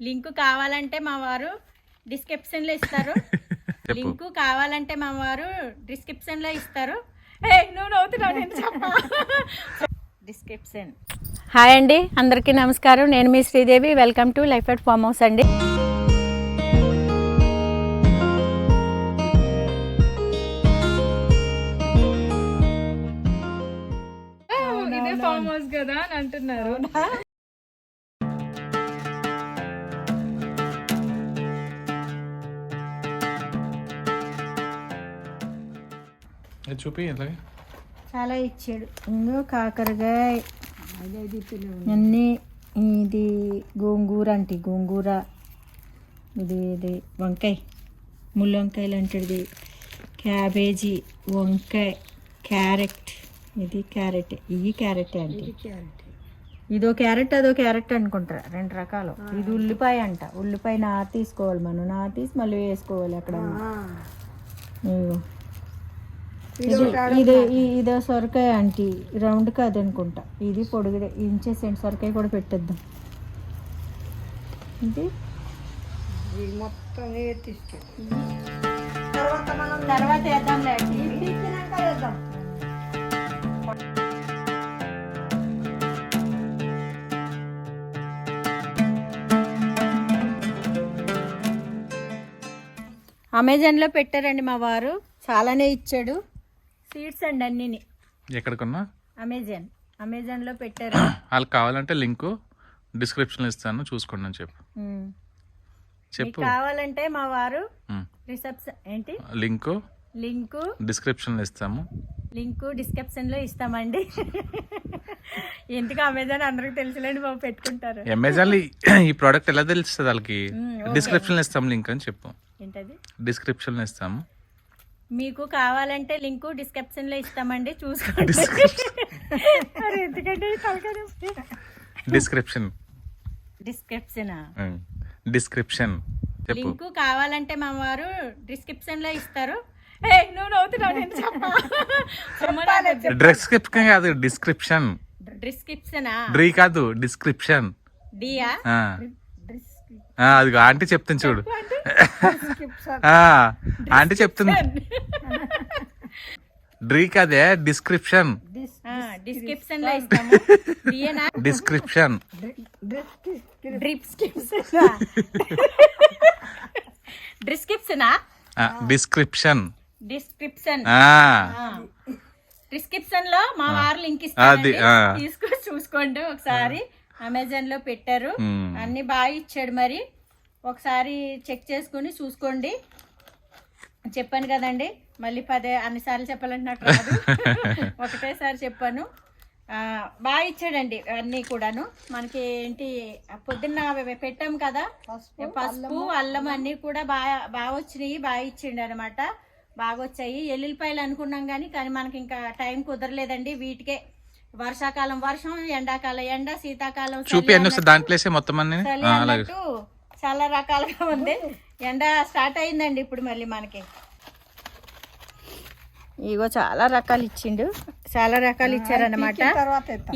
Link కావాలంటే మా వారు డిస్క్రిప్షన్ లో ఇస్తారు. లింక్ కావాలంటే మా వారు డిస్క్రిప్షన్ లో ఇస్తారు. నువ్వు నవ్వుతున్నావు డిస్క్రిప్షన్. హాయ్ అండి, అందరికీ నమస్కారం. నేను మీ Sridevi. Welcome to life at farm house అండి. ఇదే ఫామ్ హౌస్ కదా అని అంటున్నారు. చూపి చాలా ఇచ్చాడు. ఇంకో కాకరకాయ అన్నీ, ఇది గోంగూర అంటే గోంగూర, ఇది వంకాయ, ముళ్ళు వంకాయలు అంటది, క్యాబేజీ, వంకాయ, క్యారెట్, ఇది క్యారెట్, ఇవి క్యారెట్ అంటే ఇదో క్యారెట్ అదో క్యారెట్ అనుకుంటారా, రెండు రకాలు. ఇది ఉల్లిపాయ అంట. ఉల్లిపాయ నార తీసుకోవాలి, మనం నార తీసి మళ్ళీ వేసుకోవాలి అక్కడ. ఇదో సొరకాయ అంటే రౌండ్ కాదనుకుంటా, ఇది పొడుగుదే. ఇంచేసేయండి, సొరకాయ కూడా పెట్టేద్దాం. ఇది మొత్తం తర్వాత వేద్దాంలే. వేద్దాం. అమెజాన్లో పెట్టారండి మా వారు, చాలానే ఇచ్చాడు. సీడ్స్ అండి అన్నీ. ఎక్కడికన్నా అమెజాన్లో పెట్టారు. వాళ్ళకి కావాలంటే లింక్ డిస్క్రిప్షన్ ఇస్తాను, చూసుకోండి అని చెప్పు. కావాలంటే మా వారు రిసెప్షన్ ఏంటి లింక్ డిస్క్రిప్షన్ ఇస్తాము. లింక్ డిస్క్రిప్షన్ లో ఇస్తామండి. ఎందుకు అమెజాన్ అందరికి తెలుసులేండి బాబు, పెట్టుకుంటారు. అమెజాన్ ఈ ప్రోడక్ట్ ఎలా తెలుస్తుంది వాళ్ళకి? డిస్క్రిప్షన్ ఇస్తాం లింక్ అని చెప్పు. ఏంటది? డిస్క్రిప్షన్ ఇస్తాము. మీకు కావాలంటే లింక్ డిస్క్రిప్షన్ లో ఇస్తామండి, చూసుకోండి. ఎందుకంటే డిస్క్రిప్షన్ లింక్ కావాలంటే మా వారు డిస్క్రిప్షన్ లో ఇస్తారు. నువ్వు నవ్వుతున్నావు. డిస్క్రిప్షన్ కాదు, డిస్క్రిప్షన్. డ్రీ కాదు, డిస్క్రిప్షన్. డియా? అది ఆంటీ చెప్తాను చూడు. ఆంటీ చెప్తుంది. డ్రీ కాదే, డిస్క్రిప్షన్. డిస్క్రిప్షన్ లో ఇస్తాము. డిస్క్రిప్షన్. డిస్క్రిప్షన్ డిస్క్రిప్షన్ లో మా వారు లింక్ ఇస్తారు, తీసుకొని చూసుకోండి ఒకసారి. అమెజాన్ లో పెట్టారు, అన్ని బాగా ఇచ్చాడు. మరి ఒకసారి చెక్ చేసుకుని చూసుకోండి. చెప్పాను కదండి, మళ్ళీ అన్నిసార్లు చెప్పాలంటే నాకు రాదు. ఒకటేసారి చెప్పాను. బాగా ఇచ్చాడండి అన్నీ కూడాను. మనకి ఏంటి పొద్దున్న పెట్టాం కదా, పసుపు అల్లం అన్నీ కూడా బాగా వచ్చినాయి. బాగా ఇచ్చిండు అనమాట, బాగా వచ్చాయి. ఎల్లుల్లిపాయలు అనుకున్నాం కానీ మనకి ఇంకా టైం కుదరలేదండి. వీటికే వర్షాకాలం వర్షం, ఎండాకాలం ఎండ, శీతాకాలం చూపి దాంట్లో మొత్తం అన్నట్టు చాలా రకాలుగా ఉంది. ఎండ స్టార్ట్ అయిందండి ఇప్పుడు మళ్ళీ మనకి. ఇగో చాలా రకాలు ఇచ్చిండు, చాలా రకాలు ఇచ్చారనమాట.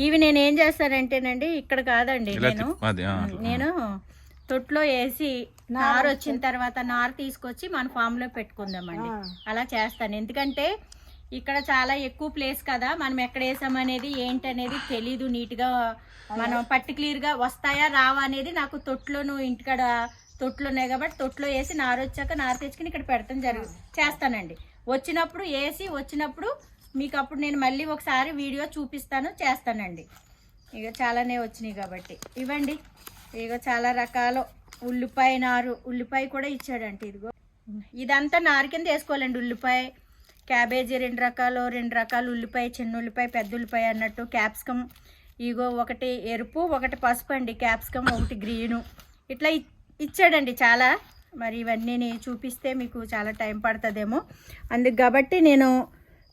ఇవి నేను ఏం చేస్తానంటేనండి, ఇక్కడ కాదండి, నేను తొట్లో వేసి నారు వచ్చిన తర్వాత నారు తీసుకొచ్చి మన ఫామ్ లో పెట్టుకుందామండి. అలా చేస్తాను. ఎందుకంటే ఇక్కడ చాలా ఎక్కువ ప్లేస్ కదా, మనం ఎక్కడ వేసామనేది ఏంటనేది తెలీదు. నీట్ గా మనం పర్టికులర్ గా వస్తాయా రావా అనేది నాకు తొట్లోను, ఇంటికాడ తొట్లు ఉన్నాయి కాబట్టి తొట్లో వేసి నారు వచ్చాక నారు తెచ్చుకుని ఇక్కడ పెడతాం చేస్తానండి. వచ్చినప్పుడు వేసి వచ్చినప్పుడు మీకు అప్పుడు నేను మళ్ళీ ఒకసారి వీడియో చూపిస్తాను, చేస్తానండి. ఇక చాలానే వచ్చినాయి కాబట్టి ఇవ్వండి. ఇక చాలా రకాల ఉల్లిపాయ నారు, ఉల్లిపాయ కూడా ఇచ్చాడంటే. ఇదిగో ఇదంతా నారు కింద వేసుకోవాలండి. ఉల్లిపాయ, క్యాబేజీ, రెండు రకాలు ఉల్లిపాయ, చిన్న ఉల్లిపాయ, పెద్ద ఉల్లిపాయ అన్నట్టు. క్యాప్సికమ్ ఇగో ఒకటి ఎరుపు, ఒకటి పసుపు అండి. క్యాప్సికమ్ ఒకటి గ్రీను, ఇట్లా ఇచ్చాడండి చాలా. మరి ఇవన్నీ చూపిస్తే మీకు చాలా టైం పడుతుందేమో, అందుకు కాబట్టి నేను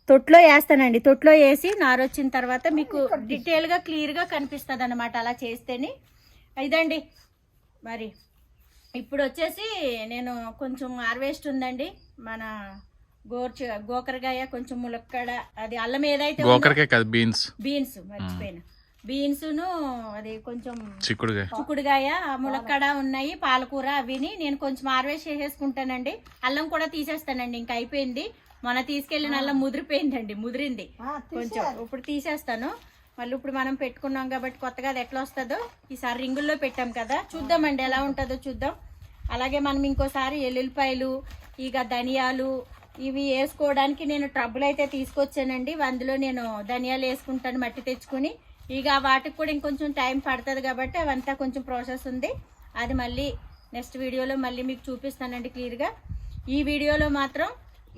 తొట్లో వేస్తానండి. తొట్లో వేసి నారు వచ్చిన తర్వాత మీకు డీటెయిల్గా క్లియర్గా కనిపిస్తుంది అన్నమాట, అలా చేస్తేనే. ఇదండి మరి. ఇప్పుడు వచ్చేసి నేను కొంచెం హార్వెస్ట్ ఉందండి, మన గోకరకాయ, కొంచెం ములక్కడ, అది అల్లం ఏదైతే బీన్స్ మర్చిపోయినా, బీన్సును అది కొంచెం చిక్కుడుగాయ ములక్కడ ఉన్నాయి, పాలకూర అవిని నేను కొంచెం హార్వెస్ట్ చేసేసుకుంటానండి. అల్లం కూడా తీసేస్తానండి, ఇంకా అయిపోయింది. మొన్న తీసుకెళ్ళిన అల్లం ముదిరింది కొంచెం, ఇప్పుడు తీసేస్తాను. మళ్ళీ ఇప్పుడు మనం పెట్టుకున్నాం కాబట్టి కొత్తగా అది ఎట్లా వస్తుందో, ఈసారి రింగుల్లో పెట్టాం కదా, చూద్దామండి ఎలా ఉంటుందో చూద్దాం. అలాగే మనం ఇంకోసారి ఎల్లుల్లిపాయలు, ఇక ధనియాలు ఇవి వేసుకోవడానికి నేను ట్రబ్బులు అయితే తీసుకొచ్చానండి. అందులో నేను ధనియాలు వేసుకుంటాను మట్టి తెచ్చుకుని. ఇక వాటికి కూడా ఇంకొంచెం టైం పడుతుంది కాబట్టి అవంతా కొంచెం ప్రాసెస్ ఉంది. అది మళ్ళీ నెక్స్ట్ వీడియోలో మళ్ళీ మీకు చూపిస్తానండి క్లియర్గా. ఈ వీడియోలో మాత్రం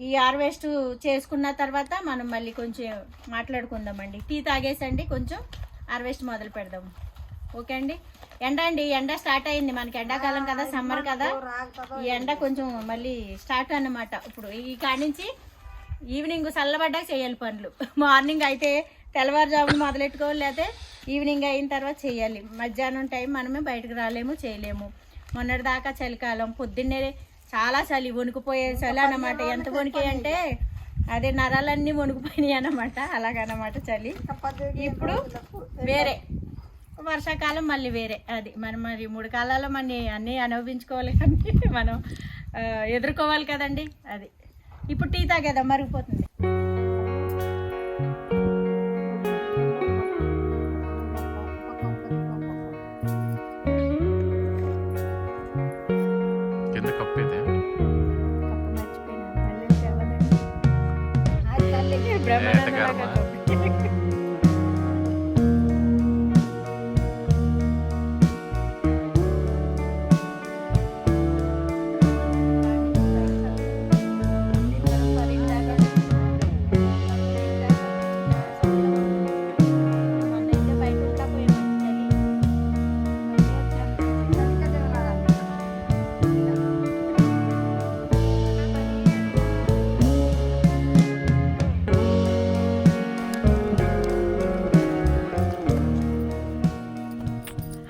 ఈ హార్వెస్ట్ చేసుకున్న తర్వాత మనం మళ్ళీ కొంచెం మాట్లాడుకుందామండి. టీ తాగేసండి కొంచెం హార్వెస్ట్ మొదలు పెడదాము. ఓకే అండి. ఎండ స్టార్ట్ అయింది, మనకి ఎండాకాలం కదా, సమ్మర్ కదా, ఈ ఎండ కొంచెం మళ్ళీ స్టార్ట్ అన్నమాట. ఇప్పుడు ఈ కాడి నుంచి ఈవినింగ్ చల్లబడ్డాక చేయాలి పనులు. మార్నింగ్ అయితే తెల్లవారుజామున మొదలెట్టుకోవాలి, లేకపోతే ఈవినింగ్ అయిన తర్వాత చేయాలి. మధ్యాహ్నం టైం మనమే బయటకు రాలేము, చేయలేము. మొన్నటి దాకా చలికాలం, పొద్దున్నే చాలా చలి, వణుకుపోయే చలి అన్నమాట. ఎంత వణికి అంటే అదే నరాలన్నీ వణుకుపోయినాయి అన్నమాట, అలాగన్నమాట చలి. ఇప్పుడు వేరే వర్షాకాలం మళ్ళీ వేరే. అది మనం మరి 3 కాలాల్లో మన అన్నీ అనుభవించుకోవాలి కానీ మనం ఎదుర్కోవాలి కదండి. అది ఇప్పుడు టీ తాగేదా, మరిగిపోతుంది.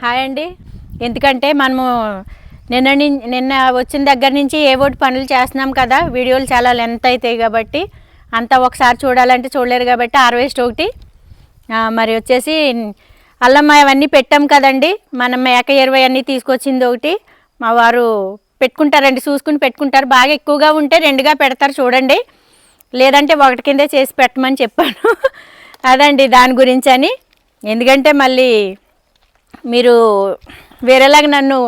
హాయ్ అండి. ఎందుకంటే మనము నిన్న వచ్చిన దగ్గర నుంచి ఏవోటి పనులు చేస్తున్నాం కదా, వీడియోలు చాలా లెంత్ అవుతాయి కాబట్టి అంతా ఒకసారి చూడాలంటే చూడలేరు కాబట్టి హార్వెస్ట్ ఒకటి, మరి వచ్చేసి అల్లం అవన్నీ పెట్టాం కదండి. మనం మేక 20 అన్నీ తీసుకొచ్చింది ఒకటి. మా వారు పెట్టుకుంటారండి, చూసుకుని పెట్టుకుంటారు. బాగా ఎక్కువగా ఉంటే 2గా పెడతారు చూడండి, లేదంటే 1 కిందే చేసి పెట్టమని చెప్పాను. అదండి దాని గురించి అని. ఎందుకంటే మళ్ళీ మీరు వేరేలాగా నన్ను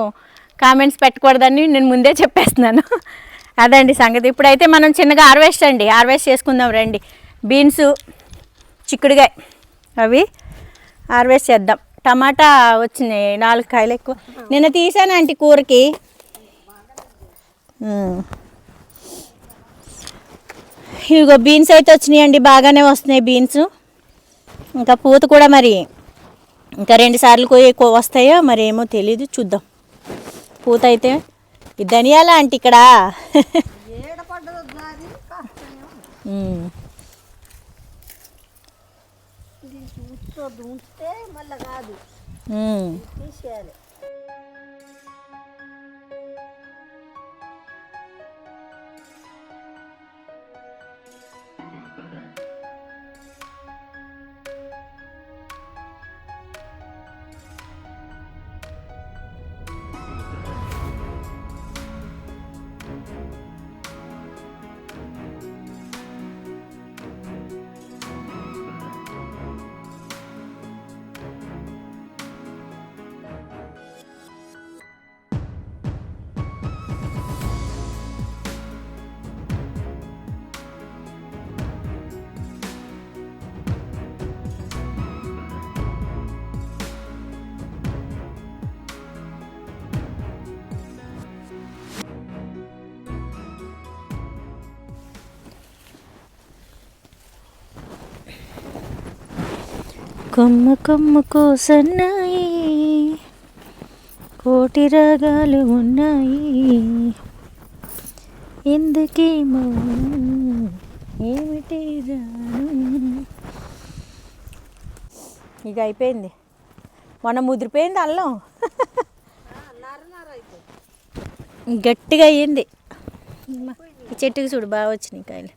కామెంట్స్ పెట్టకూడదని నేను ముందే చెప్పేస్తున్నాను. అదండి సంగతి. ఇప్పుడైతే మనం చిన్నగా హార్వెస్ట్ చేసుకుందాం రండి. బీన్స్, చిక్కుడుగాయ అవి హార్వెస్ట్ చేద్దాం. టమాటా వచ్చినాయి 4 కాయలు ఎక్కువ. నిన్న తీసాను ఆంటీ కూరకి. ఇదిగో బీన్స్ అయితే వచ్చినాయండి, బాగానే వస్తున్నాయి బీన్స్. ఇంకా పూత కూడా మరి ఇంకా 2 సార్లు వస్తాయో మరి ఏమో తెలీదు, చూద్దాం. పూత అయితే ఈ ధనియాల అంటే ఇక్కడ కొమ్మ కొమ్మకు సన్నాయి కోటి రాగాలు ఉన్నాయి, ఎందుకేమో ఏమిటి ఇక అయిపోయింది. మొన్న ముదిరిపోయింది అల్లం, గట్టిగా అయ్యింది. ఈ చెట్టుకి చూడు బాగా వచ్చినాయి కాయలు.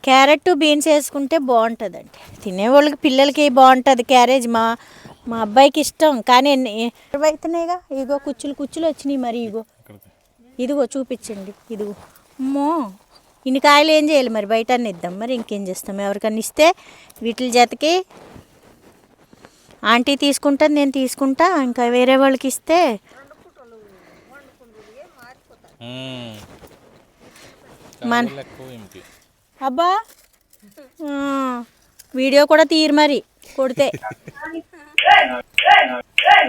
క్యారెట్ బీన్స్ వేసుకుంటే బాగుంటుందండి, తినేవాళ్ళకి పిల్లలకి బాగుంటుంది క్యారేజ్. మా అబ్బాయికి ఇష్టం, కానీ అవుతున్నాయిగా. ఇగో కుచ్చులు వచ్చినాయి, మరి ఇదిగో చూపించండి. ఇదిగో అమ్మో, ఇన్ని కాయలు ఏం చేయాలి మరి? బయట ఇద్దాం, మరి ఇంకేం చేస్తాం? ఎవరికన్నా ఇస్తే వీటి జతకి ఆంటీ తీసుకుంటుంది, నేను తీసుకుంటా. ఇంకా వేరే వాళ్ళకి ఇస్తే అబ్బా వీడియో కూడా తీరు మరి కొడితే.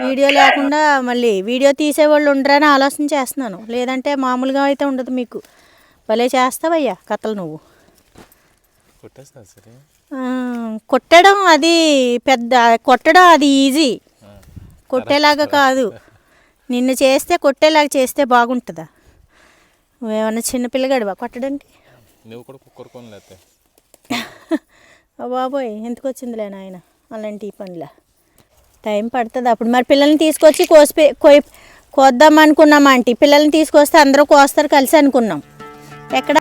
వీడియో లేకుండా మళ్ళీ వీడియో తీసేవాళ్ళు ఉండరని ఆలోచన చేస్తున్నాను, లేదంటే మామూలుగా అయితే ఉండదు. మీకు భలే చేస్తావయ్యా కథలు నువ్వు. కొట్టడం అది పెద్ద, కొట్టడం అది ఈజీ, కొట్టేలాగా కాదు. నిన్ను చేస్తే కొట్టేలాగా చేస్తే బాగుంటుందా? నువ్వేమన్నా చిన్నపిల్లగాడివా కొట్టడానికి? బాబోయ్, ఎందుకు వచ్చిందిలే నాయన అలాంటి పనుల. టైం పడుతుంది అప్పుడు. మరి పిల్లల్ని తీసుకొచ్చి కోద్దాం అనుకున్నాం ఆంటీ. పిల్లల్ని తీసుకొస్తే అందరూ కోస్తారు కలిసి అనుకున్నాం. ఎక్కడ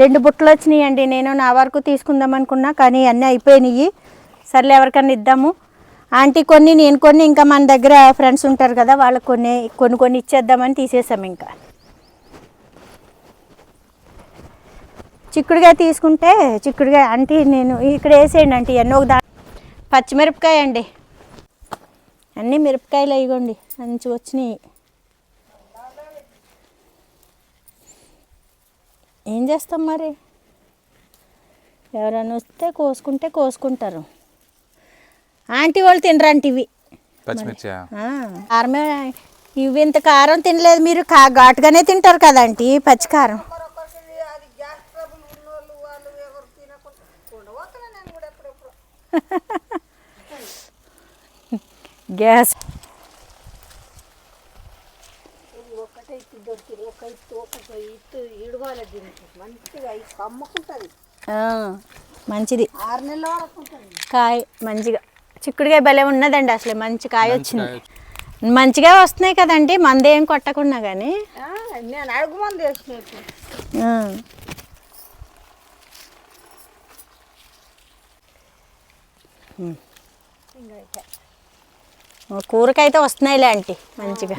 2 బుట్టలు వచ్చినాయండి. నేను నా వరకు తీసుకుందాం అనుకున్నా, కానీ అన్నీ అయిపోయినాయి. సర్లే ఎవరికన్నా ఇద్దాము. ఆంటీ కొన్ని, నేను కొన్ని, ఇంకా మన దగ్గర ఫ్రెండ్స్ ఉంటారు కదా, వాళ్ళకి కొన్ని ఇచ్చేద్దామని తీసేసాం. ఇంకా చిక్కుడుకాయ తీసుకుంటే, చిక్కుడుకాయ ఆంటీ నేను ఇక్కడ వేసేయండి ఆంటీ. అన్నీ ఒక పచ్చిమిరపకాయ అండి, అన్నీ మిరపకాయలు ఇవ్వండి, మంచిగా వచ్చినాయి. ఏం చేస్తాం మరి, ఎవరైనా వస్తే కోసుకుంటారు. ఆంటీ వాళ్ళు తినరంటే ఇవి కారమే. ఇవి ఇంత కారం తినలేదు మీరు, ఘాటుగానే తింటారు కదా ఆంటీ పచ్చికారం. గ్యాస్ మంచిది, 6 నెలల వరకు కాయ మంచిగా. చిక్కుడుకాయ భలే ఉన్నదండి, అసలు మంచి కాయ వచ్చింది. మంచిగా వస్తున్నాయి కదండి, మందేం కొట్టకుండా. కానీ నేను అడుగు మంది కూరకైతే వస్తున్నాయిలే ఆంటీ మంచిగా.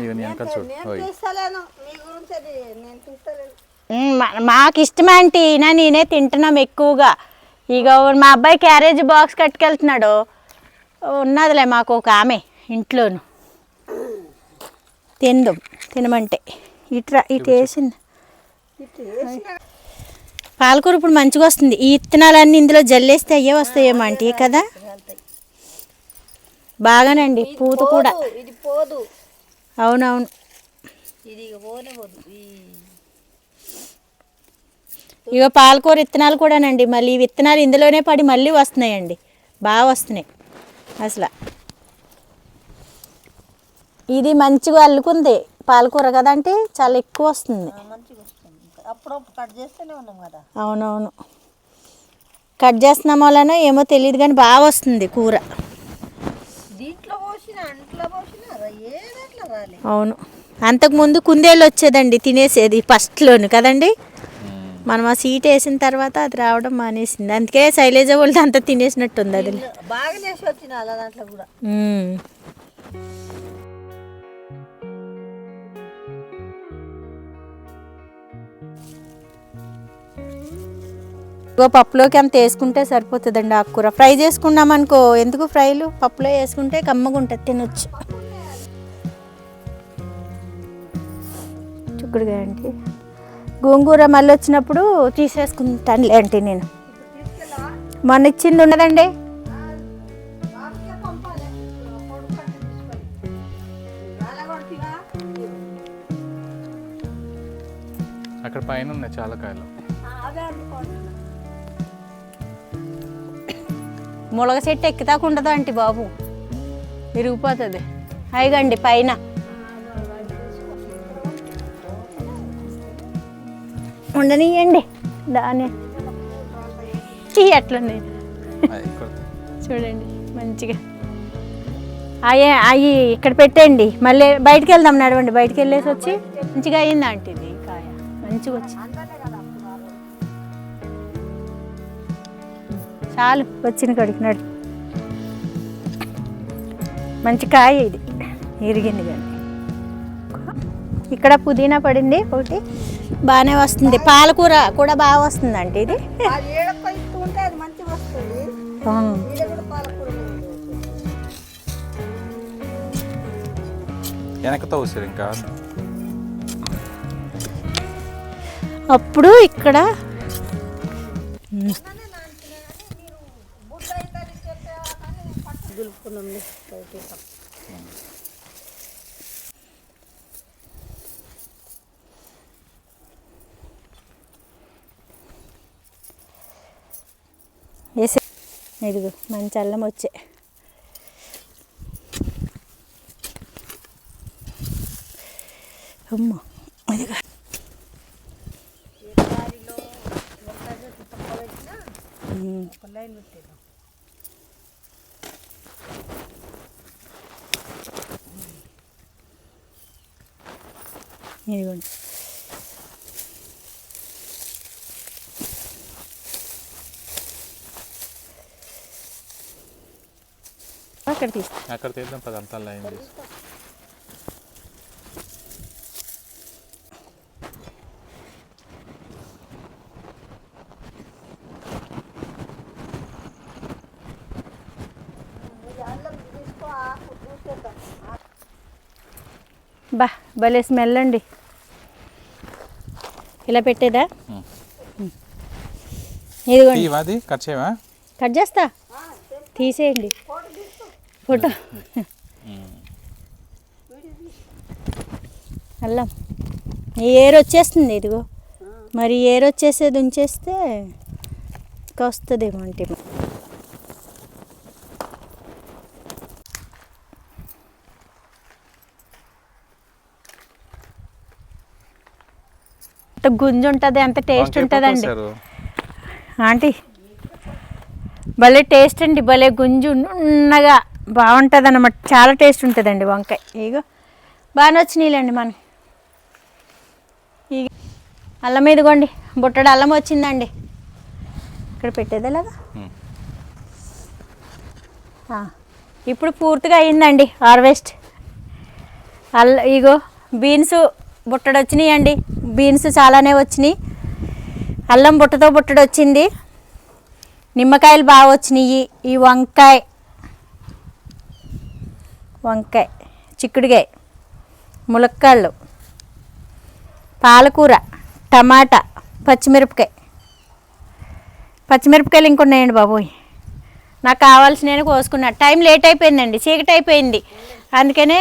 మాకు ఇష్టం ఆంటీ, నేనే తింటున్నాం ఎక్కువగా. ఇక మా అబ్బాయి క్యారేజ్ బాక్స్ కట్టుకెళ్తున్నాడు, ఉన్నదిలే మాకు ఒక ఆమె ఇంట్లోను తినమంటే. ఇటు వేసింది పాలకూర. ఇప్పుడు మంచిగా వస్తుంది. ఈ విత్తనాలన్నీ ఇందులో జల్లేస్తే అయ్యే వస్తాయేమో ఆంటీ కదా. బాగానండి పూత కూడా. అవునవును, ఇక పాలకూర విత్తనాలు కూడానండి, మళ్ళీ ఈ విత్తనాలు ఇందులోనే పడి మళ్ళీ వస్తున్నాయండి, బాగా వస్తున్నాయి అసలు. ఇది మంచిగా అల్లుకుంది పాలకూర కదంటే, చాలా ఎక్కువ వస్తుంది. అవునవును, కట్ చేస్తున్నాం వలన ఏమో తెలియదు కానీ బాగా వస్తుంది కూర. అవును, అంతకుముందు కుందేళ్ళు వచ్చేదండి తినేసేది ఫస్ట్లోను కదండి. మనం ఆ సీట్ వేసిన తర్వాత అది రావడం మానేసింది, అందుకే శైలేజ వాళ్ళు అంతా తినేసినట్టుంది. అది పప్పులోకి అంత వేసుకుంటే సరిపోతుందండి. ఆకుకూర ఫ్రై చేసుకున్నాం అనుకో, ఎందుకు ఫ్రైలు, పప్పులో వేసుకుంటే కమ్మగా ఉంటుంది, తినొచ్చు. చిక్కుడుగా అంటే గోంగూర మళ్ళీ వచ్చినప్పుడు తీసేసుకుంటానులే అంటే. నేను మొన్న ఇచ్చింది ఉన్నదండి. అక్కడ పైన ఉన్నాయి చాలా కాయలు. ములగ చెట్టు ఎక్కుతాకు ఉండదు అంటే బాబు, విరిగిపోతుంది. అయిగండి పైన ఉండనియండి దాని ఎట్లున్నాయి చూడండి మంచిగా. అవి ఇక్కడ పెట్టండి, మళ్ళీ బయటికి వెళ్దాం. నడవండి, బయటికి వెళ్ళేసి వచ్చి మంచిగా అయింది అంటే ఇది కాయ మంచిగా వచ్చి చాలు వచ్చిన కడికి నడు. మంచి కాయ ఇది, ఇరిగింది కానీ. ఇక్కడ పుదీనా పడింది ఒకటి, బాగానే వస్తుంది. పాలకూర కూడా బాగా వస్తుంది అంటే ఇది. వెనకతో వస్తారు ఇంకా. అప్పుడు ఇక్కడ వేసే ఇదిగో మంచి అల్లం వచ్చే. అమ్మ ఇదిగో ఇదిగోండి. అక్కడ తీస్తా, అక్కడ తీద్దాం పదంతా లైన్ చేసి. బా భలే స్మెల్ అండి. ఇలా పెట్టేదా? ఇదిగోండి, కట్ చేస్తా, తీసేయండి ఫోటో. అల్లం ఏరు వచ్చేస్తుంది. ఇదిగో మరి ఏరు వచ్చేసేది ఉంచేస్తే వస్తుందేమో అంటే. గుంజు ఉంటుంది, అంత టేస్ట్ ఉంటుందండి ఆంటీ. భలే టేస్ట్ అండి, భలే గుంజు ఉన్నగా బాగుంటుంది అన్నమాట. చాలా టేస్ట్ ఉంటుందండి వంకాయ. ఇగో బాగానే వచ్చినాయిలేండి మన. ఇక అల్లం ఇదిగోండి, బుట్టడు అల్లం వచ్చిందండి. ఇక్కడ పెట్టేదే లేదా? ఇప్పుడు పూర్తిగా అయిందండి హార్వెస్ట్. ఇగో బీన్స్ బుట్టడు వచ్చినాయి అండి. బీన్స్ చాలానే వచ్చినాయి. అల్లం బుట్టతో బుట్టడు వచ్చింది. నిమ్మకాయలు బాగా వచ్చినాయి. ఈ వంకాయ చిక్కుడుకాయ, ములక్కాళ్ళు, పాలకూర, టమాటా, పచ్చిమిరపకాయలు ఇంకొన్నాయండి బాబోయ్. నాకు కావాల్సిన కోసుకున్నా. టైం లేట్ అయిపోయిందండి, చీకటి అయిపోయింది. అందుకనే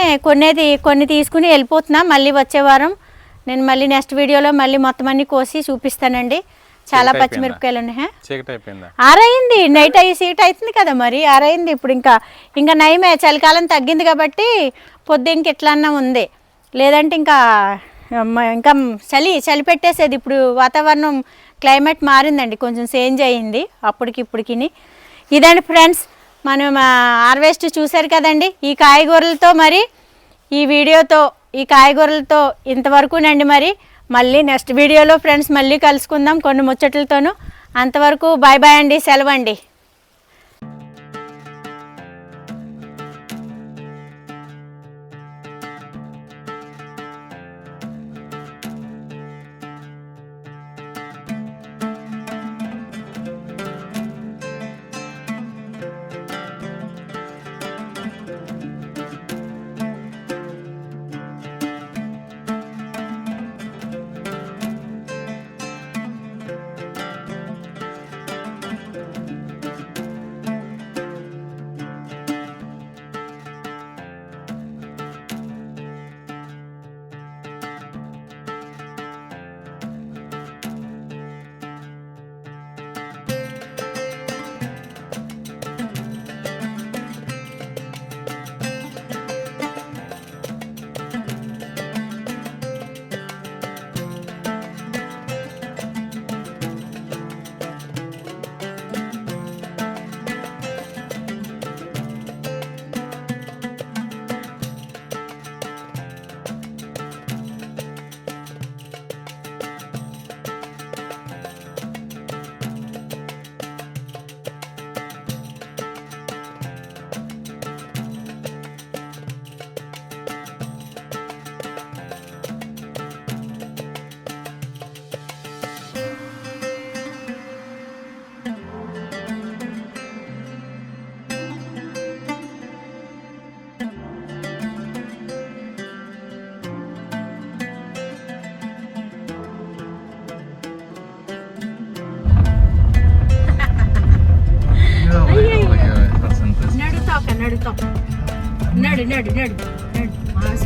కొన్ని తీసుకుని వెళ్ళిపోతున్నా. మళ్ళీ వచ్చే వారం నేను మళ్ళీ నెక్స్ట్ వీడియోలో మళ్ళీ మొత్తం అన్ని కోసి చూపిస్తానండి. చాలా పచ్చిమిరపకాయలు ఉన్నాయి. ఆరైంది, నైట్ అయ్యి చీకటి అవుతుంది కదా, మరి ఆరైంది. ఇప్పుడు ఇంకా నయమే, చలికాలం తగ్గింది కాబట్టి పొద్దు ఇంకెట్లన్నా ఉంది. లేదంటే ఇంకా చలి పెట్టేసేది. ఇప్పుడు వాతావరణం క్లైమేట్ మారిందండి, కొంచెం చేంజ్ అయ్యింది అప్పటికిప్పటికి. ఇదండి ఫ్రెండ్స్, మనం హార్వెస్ట్ చూసారు కదండి ఈ కాయగూరలతో. మరి ఈ వీడియోతో ఈ కాయగూరలతో ఇంతవరకునండి. మరి మళ్ళీ నెక్స్ట్ వీడియోలో ఫ్రెండ్స్ మళ్ళీ కలుసుకుందాం కొన్ని ముచ్చట్లతోనూ. అంతవరకు బాయ్ బాయ్ అండి, సెలవండి. నడుతాం. నడు నడు నడు నడు ఆశ